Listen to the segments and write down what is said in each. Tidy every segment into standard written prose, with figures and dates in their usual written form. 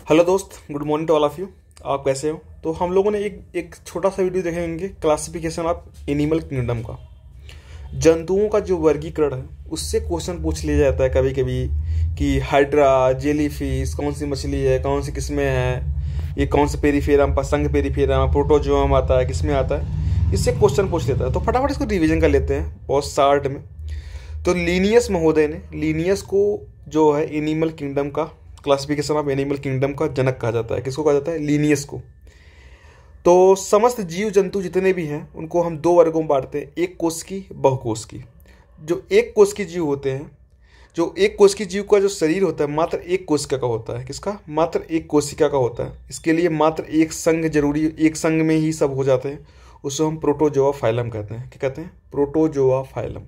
Hello दोस्त, good morning to all of you. आप कैसे हो? तो हम लोगों ने एक छोटा सा वीडियो देखेंगे, क्लासिफिकेशन ऑफ एनिमल किंगडम का। जंतुओं का जो वर्गीकरण है उससे क्वेश्चन पूछ लिया जाता है कभी कभी कि हाइड्रा, जेलीफिश कौन सी मछली है, कौन सी किस्में हैं, ये कौन से पेरीफेरम, संघ पेरीफेरम, प्रोटोजोअम आता है, किसमें आता है, इससे क्वेश्चन पूछ लेता है। तो फटाफट इसको रिवीजन कर लेते हैं बहुत शार्ट में। तो लीनियस महोदय ने, लीनियस को जो है एनिमल किंगडम का, क्लासिफिकेशन ऑफ एनिमल किंगडम का जनक कहा जाता है। किसको कहा जाता है? लीनियस को। तो समस्त जीव जंतु जितने भी हैं उनको हम दो वर्गों में बांटते हैं, एक कोशिकी, बहुकोश की। जो एक कोश की जीव होते हैं, जो एक कोश की जीव का जो शरीर होता है मात्र एक कोशिका का होता है। किसका? मात्र एक कोशिका का होता है। इसके लिए मात्र एक संघ जरूरी, एक संघ में ही सब हो जाते हैं। उसको हम प्रोटोजोआ फाइलम कहते हैं। क्या कहते हैं? Protozoa phylum.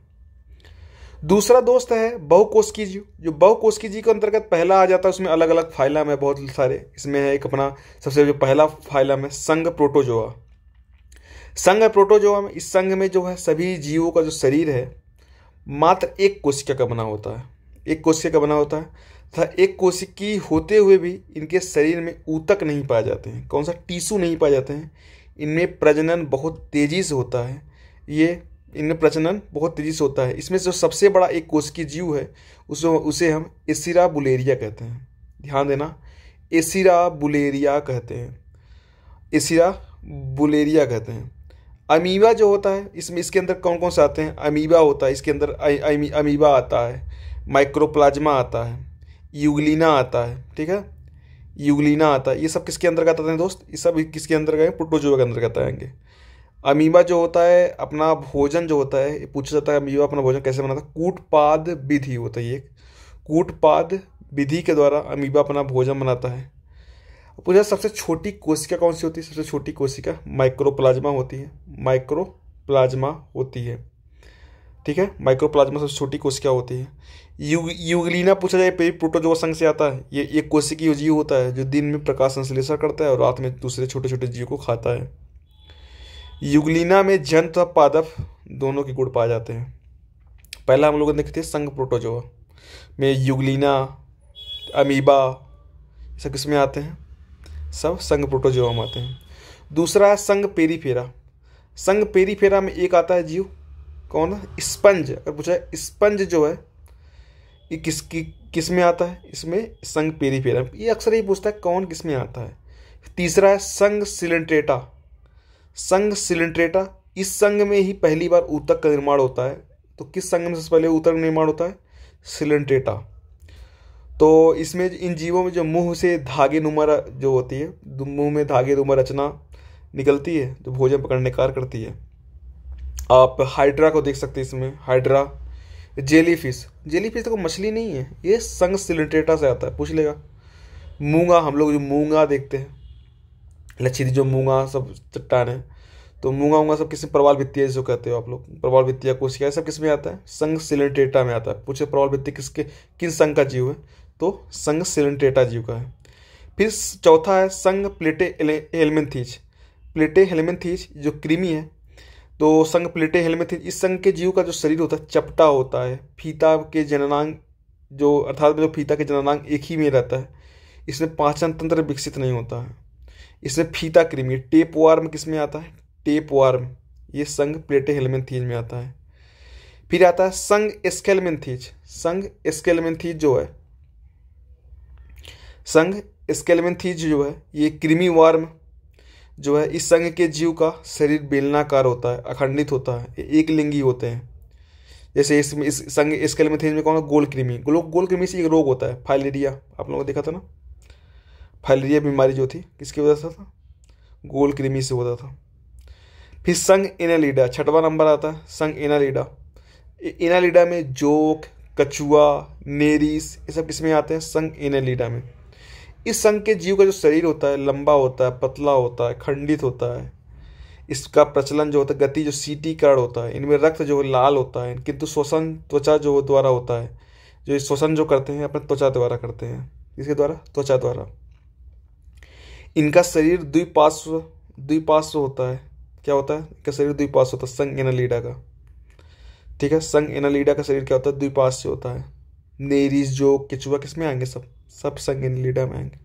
दूसरा दोस्त है बहुकोशिकीय जीव। जो बहुकोशिकीय जीव के अंतर्गत पहला आ जाता है, उसमें अलग अलग फाइलम है बहुत सारे। इसमें है एक अपना सबसे जो पहला फाइलम है संघ प्रोटोजोआ। संघ प्रोटोजोआ में, इस संघ में जो है सभी जीवों का जो शरीर है मात्र एक कोशिका का बना होता है। एक कोशिका का बना होता है तथा एक कोशिकी होते हुए भी इनके शरीर में ऊतक नहीं पाए जाते हैं। कौन सा? टिश्यू नहीं पाए जाते हैं। इनमें प्रजनन बहुत तेजी से होता है। इनमें प्रजनन बहुत तेजी से होता है। इसमें जो सबसे बड़ा एक कोशिकीय जीव है उसे हम एसिरा बुलेरिया कहते हैं। ध्यान देना, एसिरा बुलेरिया कहते हैं। एसिरा बुलेरिया कहते हैं। अमीबा जो होता है, इसमें इसके अंदर कौन कौन से आते हैं? अमीबा होता है, इसके अंदर अमीबा आता है, माइक्रोप्लाज्मा आता है, यूग्लिना आता है। ठीक है, यूग्लिना आता है। ये सब किसके अंतर्गत आते हैं दोस्त? ये सब किसके अंदर गए? प्रोटोजोआ के अंतर्गत आएंगे। अमीबा जो होता है अपना भोजन जो होता है, ये पूछा जाता है अमीबा अपना भोजन कैसे बनाता है? कूटपाद विधि होता है। ये कूटपाद विधि के द्वारा अमीबा अपना भोजन बनाता है। पूछा सबसे छोटी कोशिका कौन सी होती है? सबसे छोटी कोशिका माइक्रोप्लाज्मा होती है। माइक्रोप्लाज्मा होती है। ठीक है, माइक्रोप्लाज्मा सबसे छोटी कोशिका होती है। यूग्लिना पूछा जाए प्रोटोजोआ संघ से आता है। ये एक कोशिकीय जीव होता है जो दिन में प्रकाश संश्लेषण करता है और रात में दूसरे छोटे छोटे जीव को खाता है। युग्लिना में जंतु और पादप दोनों के गुण पाए जाते हैं। पहला हम लोग देखते हैं संघ प्रोटोजोआ में युग्लिना, अमीबा, सब किसमें आते हैं? सब संघ प्रोटोजोआ में आते हैं। दूसरा है संघ पेरीफेरा। संघ पेरीफेरा में एक आता है जीव, कौन है? स्पंज। अगर पूछा है स्पंज जो है ये किस में आता है? इसमें संघ पेरीफेरा। ये अक्सर ही पूछता है कौन किस में आता है। तीसरा है संघ सिलेंट्रेटा। संघ सिलेंट्रेटा, इस संघ में ही पहली बार ऊतक का निर्माण होता है। तो किस संघ में सबसे पहले ऊतक निर्माण होता है? सिलेंट्रेटा। तो इसमें इन जीवों में जो मुंह से धागे नुमा जो होती है, मुंह में धागे नुमा रचना निकलती है जो भोजन पकड़ने कार्य करती है। आप हाइड्रा को देख सकते हैं इसमें, हाइड्रा। जेलीफिश, जेलीफिश तो मछली नहीं है, ये संघ सिलेंट्रेटा से आता है, पूछ लेगा। मूंगा, हम लोग जो मूंगा देखते हैं, लच्छी जो मूंगा सब चट्टान है, तो मूंगा मूंगा सब किसमें? प्रवाल भित्तिया जो कहते हो आप लोग, प्रवाल भित्तिया कोशिका, सब किसमें आता है? संघ सिलेंट्रेटा में आता है। पूछे प्रवाल भित्तिया किसके, किन संघ का जीव है? तो संघ सिलेंट्रेटा जीव का है। फिर चौथा है संघ प्लेटे हेलमिन्थीज। प्लेटे हेलमिन्थीज जो कृमि है, तो संघ प्लेटे हेलमिन्थीज, इस संघ के जीव का जो शरीर होता है चपटा होता है। फीता के जननांग जो, अर्थात जो फीता के जननांग एक ही में रहता है। इसमें पाचन तंत्र विकसित नहीं होता है। इसमें फीता कृमि, टेप वार्म किस में आता है? टेप वार्म, ये संघ प्लेटे हेलमिन्थीज में आता है। फिर आता है संघ एस्केलमिन्थीज। संघ एस्केलमिन्थीज जो है, संघ एस्केलमिन्थीज जो है, ये कृमि वार्म जो है, इस संघ के जीव का शरीर बेलनाकार होता है, अखंडित होता है, एक लिंगी होते हैं। जैसे इसमें इस संघ एस्केलमिन्थीज में कौन है? गोल कृमि। गोल कृमि से एक रोग होता है फाइलेरिया, आप लोगों ने देखा था ना, फाइलेरिया बीमारी जो थी किसकी वजह से था? गोल कृमि से होता था। फिर संघ एनालिडा, छठवां नंबर आता है संघ एनालिडा। एनालिडा में जोक, कछुआ, नेरिस, ये सब किसमें आते हैं? संघ एनालिडा में। इस संघ के जीव का जो शरीर होता है लंबा होता है, पतला होता है, खंडित होता है। इसका प्रचलन जो होता है, गति जो शीतीकरण होता है, इनमें रक्त जो लाल होता है, किंतु श्वसन त्वचा जो द्वारा होता है। जो श्वसन जो करते हैं अपने त्वचा द्वारा करते हैं। इसके द्वारा? त्वचा द्वारा। इनका शरीर द्विपार्श्व होता है। क्या होता है? इनका शरीर द्विपार्श्व होता है, संघ एनालिडा का। ठीक है, संघ एनालिडा का शरीर क्या होता है? द्विपार्श्व होता है। नेरिस, जो केचुआ किस में आएंगे? सब संघ एनालिडा में आएंगे।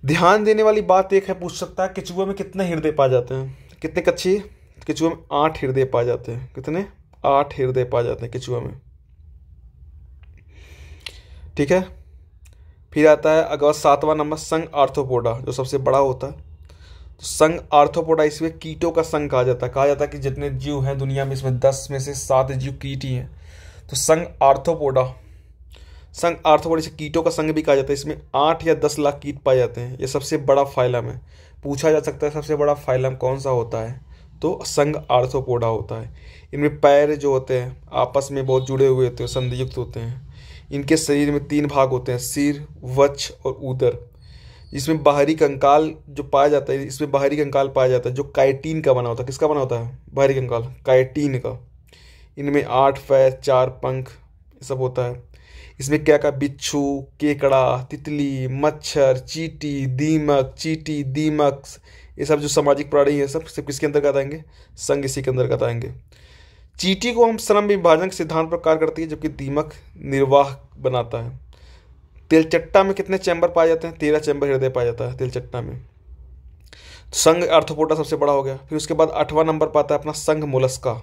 ध्यान देने वाली बात एक है, पूछ सकता है केचुआ में कितने हृदय पाए जाते हैं, कितने कच्ची, केचुआ में 8 हृदय पाए जाते हैं। कितने? 8 हृदय पाए जाते हैं केचुआ में। ठीक है, फिर आता है अगला 7वां नंबर संघ आर्थ्रोपोडा, जो सबसे बड़ा होता है। तो संघ आर्थ्रोपोडा इसमें कीटों का संघ कहा जाता है। कहा जाता है कि जितने जीव हैं दुनिया में, इसमें 10 में से 7 जीव कीट ही हैं। तो संघ आर्थ्रोपोडा, संघ आर्थ्रोपोडा इसे कीटों का संघ भी कहा जाता है। इसमें 8 या 10 लाख कीट पाए जाते हैं। ये सबसे बड़ा फाइलम है। पूछा जा सकता है सबसे बड़ा फाइलम कौन सा होता है, तो संघ आर्थ्रोपोडा होता है। इनमें पैर जो होते हैं आपस में बहुत जुड़े हुए होते हैं, संधियुक्त होते हैं। इनके शरीर में 3 भाग होते हैं, सिर, वक्ष और उदर। इसमें बाहरी कंकाल जो पाया जाता है, इसमें बाहरी कंकाल पाया जाता है जो काइटिन का बना होता है। किसका बना होता है बाहरी कंकाल? काइटिन का। इनमें 8 पैर, 4 पंख, ये सब होता है। इसमें क्या क्या, बिच्छू, केकड़ा, तितली, मच्छर, चींटी, दीमक, चींटी, दीमक, ये सब जो सामाजिक प्राणी है सब किसके अंतर्गत आएंगे? संघ इसी के अंतर्गत आएंगे। चींटी को हम श्रम विभाजन के सिद्धांत पर कार्य करती है, जबकि दीमक निर्वाह बनाता है। तिलचट्टा में कितने चैम्बर पाए जाते हैं? 13 चैम्बर हृदय पाया जाता है तिलचट्टा में। तो संघ आर्थ्रोपोडा सबसे बड़ा हो गया। फिर उसके बाद 8वां नंबर पाता है अपना संघ मोलस्का।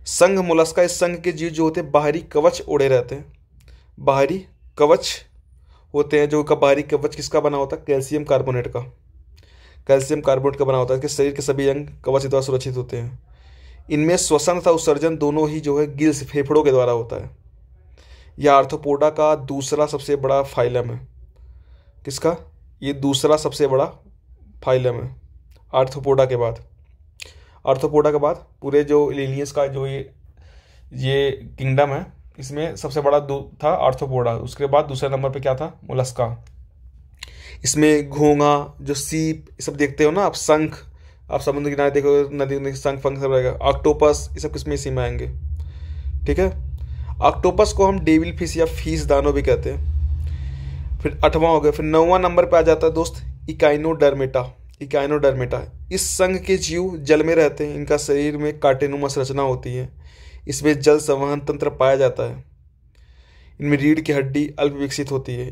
संघ मोलस्का, इस संघ के जीव जो होते हैं बाहरी कवच ओढ़े रहते हैं। बाहरी कवच होते हैं, जो का बाहरी कवच किसका बना होता है? कैल्शियम कार्बोनेट का। कैल्शियम कार्बोनेट का बना होता है। इसके शरीर के सभी अंग कवच द्वारा सुरक्षित होते हैं। इनमें श्वसन तथा उत्सर्जन दोनों ही जो है गिल्स, फेफड़ों के द्वारा होता है। यह आर्थ्रोपोडा का दूसरा सबसे बड़ा फाइलम है। किसका? ये दूसरा सबसे बड़ा फाइलम है आर्थ्रोपोडा के बाद। आर्थ्रोपोडा के बाद पूरे जो लिनियस का जो ये किंगडम है, इसमें सबसे बड़ा था आर्थ्रोपोडा। उसके बाद दूसरे नंबर पे क्या था? मोलस्का। इसमें घोंघा, जो सीप, ये सब देखते हो ना आप, शंख, आप समुद्र किनारे देखो, नदी शंख फंख सब रहेगा। ऑक्टोपस, ये सब किसमें इसी में आएंगे। ठीक है, ऑक्टोपस को हम डेविल फिश या फिश दानो भी कहते हैं। फिर 8वां हो गया। फिर 9वां नंबर पे आ जाता है दोस्त इकाइनोडर्मेटा। इकाइनोडर्मेटा, इस संघ के जीव जल में रहते हैं। इनका शरीर में कांटेनुमा संरचना होती है। इसमें जल संवहन तंत्र पाया जाता है। इनमें रीढ़ की हड्डी अल्प विकसित होती है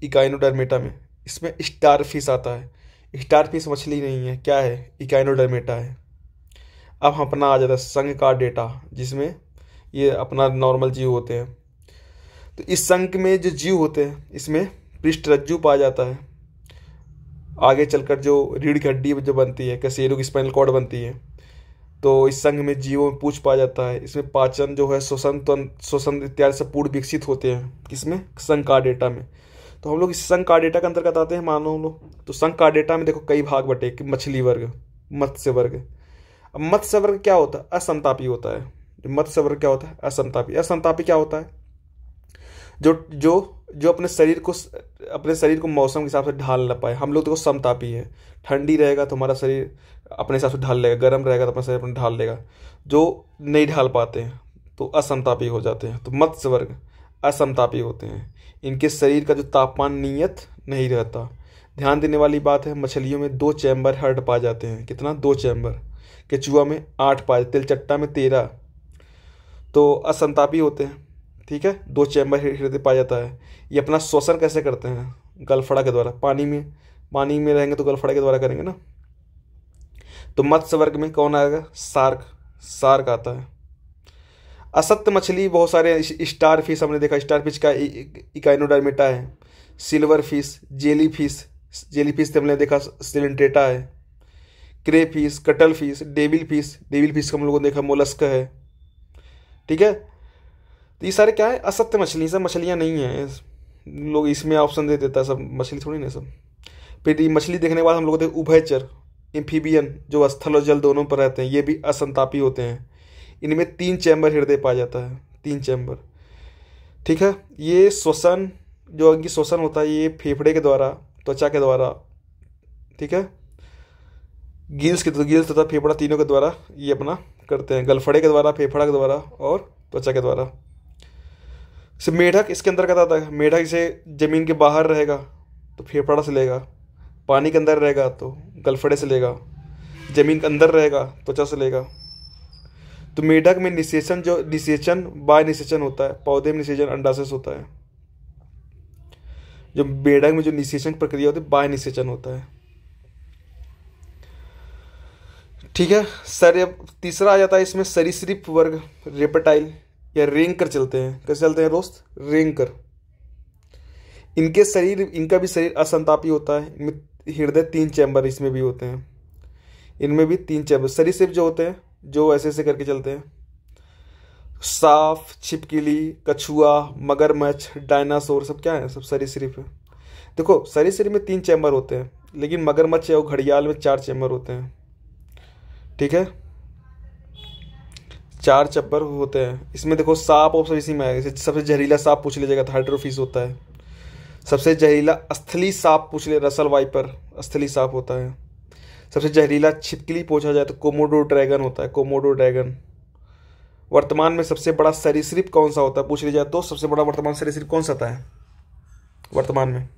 इकाइनोडर्मेटा में। इसमें स्टार फिश आता है। स्टार फिश मछली नहीं है, क्या है? इकाइनोडर्मेटा है। अब हम अपना आ जाता है संघ का डेटा, जिसमें ये अपना नॉर्मल जीव होते हैं। तो इस संघ में जो जीव होते हैं, इसमें पृष्ठरज्जु पाया जाता है। आगे चलकर जो रीढ़ की हड्डी जो बनती है, कैसेरो की स्पाइनल कॉर्ड बनती है। तो इस संघ में जीवों में पूंछ पाया जाता है। इसमें पाचन जो है, श्वसन इत्यादि से पूर्ण विकसित होते हैं। किसमें? संघ का डेटा में। तो हम लोग इस संघ का डेटा के अंतर्गत आते हैं, मानो हम लोग। तो संघ का डेटा में देखो कई भाग बटे कि मछली वर्ग, मत्स्य वर्ग। अब मत्स्य वर्ग क्या होता है? असंतापी होता है। मत्स्य वर्ग क्या होता है? असंतापी। असंतापी क्या होता है? जो जो जो अपने शरीर को मौसम के हिसाब से ढाल ना पाए। हम लोग देखो समतापी है। ठंडी रहेगा तो हमारा शरीर अपने हिसाब से ढाल लेगा, गर्म रहेगा तो अपना शरीर अपने ढाल लेगा। जो नहीं ढाल पाते हैं तो असमतापी हो जाते हैं। तो मत्स्य वर्ग असमतापी होते हैं। इनके शरीर का जो तापमान नियत नहीं रहता। ध्यान देने वाली बात है, मछलियों में 2 चैम्बर हर्ट पाए जाते हैं। कितना? 2 चैम्बर। केचुआ में 8 पाए, तिलचट्टा में 13। तो असंतापी होते हैं। ठीक है, 2 चैम्बर हृदय पाया जाता है। ये अपना श्वसन कैसे करते हैं? गलफड़ा के द्वारा। पानी में रहेंगे तो गलफड़ा के द्वारा करेंगे ना। तो मत्स्य वर्ग में कौन आएगा? सार्क आता है। असत्य मछली बहुत सारे, स्टार फिश हमने देखा, स्टार फिश का इकाइनोडर्मेटा है। सिल्वर फिश, जेली फिश हमने देखा सिलेंट्रेटा है। Crayfish, cuttlefish, devil fish हम लोगों ने देखा मोलस्क है। ठीक है, तो ये सारे क्या है? असत्य मछली, सब मछलियाँ नहीं हैं। लोग इसमें ऑप्शन दे देता है, सब मछली थोड़ी ना सब। फिर ये मछली देखने के बाद हम लोग देखते उभयचर, एम्फीबियन, जो स्थल और जल दोनों पर रहते हैं, ये भी असंतापी होते हैं। इनमें 3 चैम्बर हृदय पाया जाता है, 3 चैम्बर। ठीक है, ये श्वसन, जो इनकी श्वसन होता है, ये फेफड़े के द्वारा, त्वचा के द्वारा, ठीक है, गिल्स तथा फेफड़ा तीनों के द्वारा ये अपना करते हैं। गलफड़े के द्वारा, फेफड़ा के द्वारा और त्वचा के द्वारा। से मेढक इसके अंतर्गत आता है। मेढक इसे जमीन के बाहर रहेगा तो फेफड़ा से लेगा, पानी के अंदर रहेगा तो गलफड़े से लेगा, जमीन के अंदर रहेगा त्वचा से लेगा। तो मेढक में निषेचन बाह्य निषेचन होता है। पौधे में निषेचन अंडाशय से होता है। जो मेढक में जो निषेचन प्रक्रिया होती है बाह्य निषेचन होता है। ठीक है सर। अब तीसरा आ जाता है इसमें सरीसृप वर्ग, रेप्टाइल या रेंकर चलते हैं। कैसे चलते हैं दोस्त? रेंकर। इनका भी शरीर असंतापी होता है। इनमें हृदय 3 चैम्बर इसमें भी होते हैं। इनमें भी 3 चैम्बर। सरीसृप जो होते हैं जो ऐसे ऐसे करके चलते हैं, सांप, छिपकली, कछुआ, मगरमच्छ, डायनासोर, सब क्या है? सब सरीसृप है। देखो सरीसृप में 3 चैम्बर होते हैं, लेकिन मगरमच्छ या घड़ियाल में 4 चैम्बर होते हैं। ठीक है, 4 चैम्बर होते हैं इसमें। देखो सांप और सब इसी में आएगा। सबसे जहरीला सांप पूछ लीजिएगा तो हाइड्रोफिस होता है। सबसे जहरीला स्थली सांप पूछ ले, रसल वाइपर स्थली सांप होता है। सबसे जहरीला छिपकली पूछा जाए तो कोमोडो ड्रैगन होता है, कोमोडो ड्रैगन। वर्तमान में सबसे बड़ा सरीसृप कौन सा होता है पूछ लिया जाए तो सबसे बड़ा वर्तमान सरीसृप कौन सा था है? वर्तमान में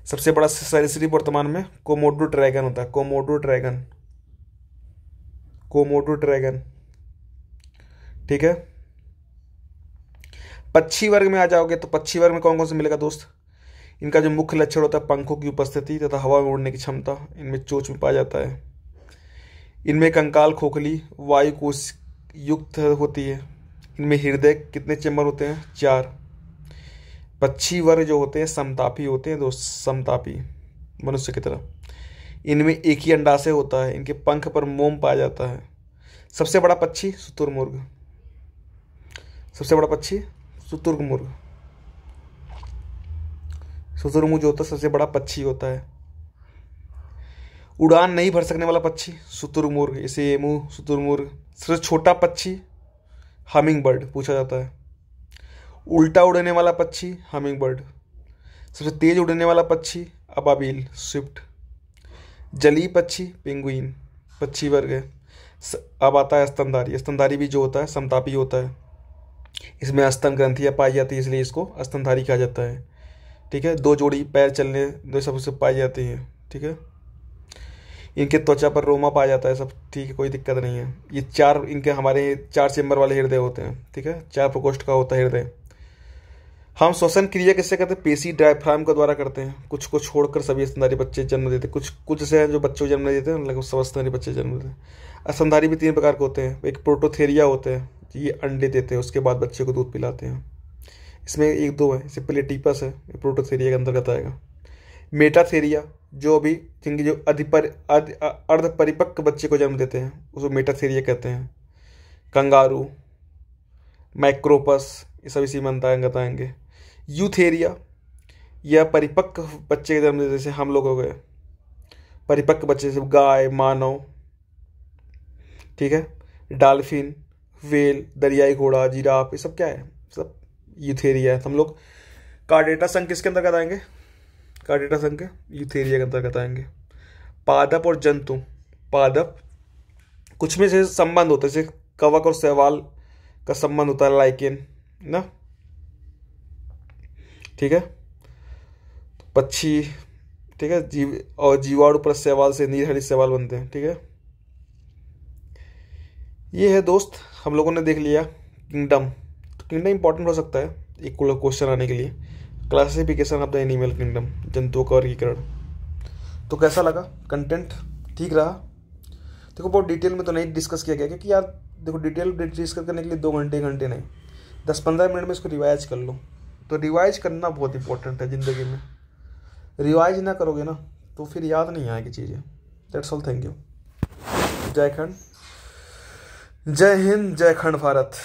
सबसे बड़ा सरीसृप वर्तमान में कोमोडो ड्रैगन होता है, कोमोडो ड्रैगन, कोमोडो ड्रैगन। ठीक है, पक्षी वर्ग में आ जाओगे तो पक्षी वर्ग में कौन कौन से मिलेगा दोस्त? इनका जो मुख्य लक्षण होता है पंखों की उपस्थिति तथा हवा में उड़ने की क्षमता, इनमें चोंच में पाया जाता है। इनमें कंकाल खोखली वायु कोश युक्त होती है। इनमें हृदय कितने चैम्बर होते हैं? 4। पक्षी वर्ग जो होते हैं समतापी होते हैं दोस्त, समतापी मनुष्य की तरह। इनमें एक ही अंडाशय होता है। इनके पंख पर मोम पाया जाता है। सबसे बड़ा पक्षी शुतुरमुर्ग, सबसे बड़ा पक्षी शुतुरमुर्ग। शुतुरमुर्ग जो होता है सबसे बड़ा पक्षी होता है। उड़ान नहीं भर सकने वाला पक्षी शुतुरमुर्ग, इसे एमू शुतुरमुर्ग। सबसे छोटा पक्षी हमिंग बर्ड पूछा जाता है। उल्टा उड़ने वाला पक्षी हमिंग बर्ड। सबसे तेज उड़ने वाला पक्षी अबाबिल स्विफ्ट। जलीय पक्षी पेंगुइन पक्षी वर्ग है। अब आता है स्तनधारी। स्तनधारी भी जो होता है समतापी होता है। इसमें स्तन ग्रंथियाँ पाई जाती है, इसलिए इसको स्तनधारी कहा जाता है। ठीक है, 2 जोड़ी पैर चलने दो सबसे पाई जाती हैं। ठीक है, इनके त्वचा पर रोमा पाया जाता है सब। ठीक है, कोई दिक्कत नहीं है। ये 4 इनके हमारे 4 चैम्बर वाले हृदय होते हैं। ठीक है, 4 प्रकोष्ठ का होता है हृदय। हम श्वसन क्रिया किससे करते हैं? पेशी डायफ्राम के द्वारा करते हैं। कुछ को छोड़कर सभी स्तनधारी बच्चे जन्म देते हैं। कुछ ऐसे हैं जो बच्चों को जन्म नहीं देते हैं, लेकिन सब स्तनधारी बच्चे जन्म देते हैं। स्तनधारी भी 3 प्रकार के होते हैं। एक प्रोटोथेरिया होते हैं, ये अंडे देते हैं, उसके बाद बच्चे को दूध पिलाते हैं। इसमें 1-2 है। जैसे प्लेटिपस है, ये प्रोटोथेरिया के अंतर्गत आएगा। मेटाथेरिया जो अभी जिनकी जो अर्ध परिपक्व बच्चे को जन्म देते हैं उसको मेटाथेरिया कहते हैं। कंगारू, माइक्रोपस, ये सब इसी में अंतर्गत आएंगे। यूथेरिया यह परिपक्व बच्चे के जन्म देते, जैसे हम लोग हो गए परिपक्व बच्चे, जैसे गाय, मानव। ठीक है, डॉल्फिन, व्हेल, दरियाई घोड़ा, जिराफ, ये सब क्या है? सब यूथेरिया है। हम लोग कार्डेटा संघ किसके अंतर्गत आएंगे? कार्डेटा संघ के यूथेरिया के अंतर्गत आएंगे। पादप और जंतु। पादप कुछ में से संबंध होता है, जैसे कवक और शैवाल का संबंध होता है, लाइकेन ना। ठीक है, पक्षी। ठीक है, जीवाणु पर शैवाल से नीलहरित शैवाल बनते हैं। ठीक है, ये है दोस्त हम लोगों ने देख लिया किंगडम। तो किंगडम इंपॉर्टेंट हो सकता है एक क्वेश्चन आने के लिए। Classification of the animal kingdom, जंतुओं का वर्गीकरण। तो कैसा लगा कंटेंट? ठीक रहा? देखो बहुत डिटेल में तो नहीं डिस्कस किया गया, क्योंकि यार देखो डिटेल डिस्कस करने के लिए 2 घंटे नहीं, 10-15 मिनट में इसको रिवाइज कर लो। तो रिवाइज करना बहुत इंपॉर्टेंट है ज़िंदगी में। रिवाइज ना करोगे ना तो फिर याद नहीं आएगी चीज़ें। That's all, thank you. जय खंड, जय हिंद, जय खंड भारत।